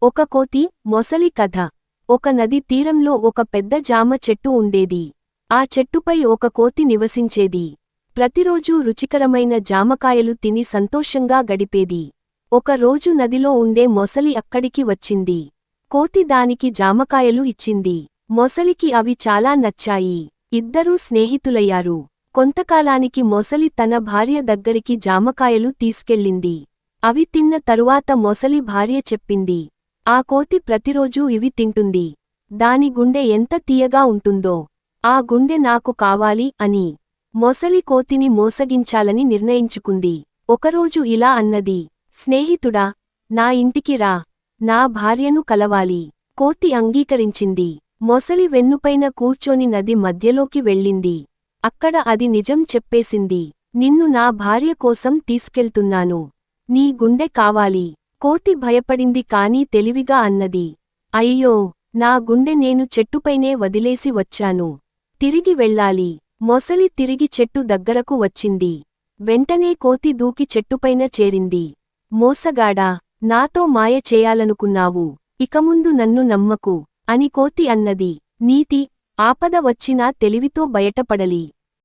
ఒక కోతి మొసలి కథ. ఒక నది తీరంలో ఒక పెద్ద జామ చెట్టు ఉండేది. ఆ చెట్టుపై ఒక కోతి నివసించేది. ప్రతిరోజూ రుచికరమైన జామకాయలు తిని సంతోషంగా గడిపేది. ఒక రోజు నదిలో ఉండే మొసలి అక్కడికి వచ్చింది. కోతి దానికి జామకాయలు ఇచ్చింది. మొసలికి అవి చాలా నచ్చాయి. ఇద్దరూ స్నేహితులయ్యారు. కొంతకాలానికి మొసలి తన భార్య దగ్గరికి జామకాయలు తీసుకెళ్ళింది. అవి తిన్న తరువాత మొసలి భార్య చెప్పింది, ఆ కోతి ప్రతిరోజూ ఇవి తింటుంది. దాని గుండె ఎంత తీయగా ఉంటుందో. ఆ గుండె నాకు కావాలి అని. మొసలి కోతిని మోసగించాలని నిర్ణయించుకుంది. ఒకరోజు ఇలా అన్నది, స్నేహితుడా, నా ఇంటికి రా. నా భార్యను కలవాలి. కోతి అంగీకరించింది. మొసలి వెన్నుపైన కూర్చొని నది మధ్యలోకి వెళ్ళింది. అక్కడ అది నిజం చెప్పేసింది. నిన్ను నా భార్య కోసం తీసుకెళ్తున్నాను. నీ గుండె కావాలి. కోతి భయపడింది కానీ తెలివిగా అన్నది, అయ్యో, నా గుండె నేను చెట్టుపైనే వదిలేసి వచ్చాను. తిరిగి వెళ్ళాలి. మొసలి తిరిగి చెట్టు దగ్గరకు వచ్చింది. వెంటనే కోతి దూకి చెట్టుపైన చేరింది. మోసగాడా, నాతో మాయ చేయాలనుకున్నావు. ఇకముందు నన్ను నమ్మకు అని కోతి అన్నది. నీతి, ఆపద వచ్చినా తెలివితో బయటపడలి.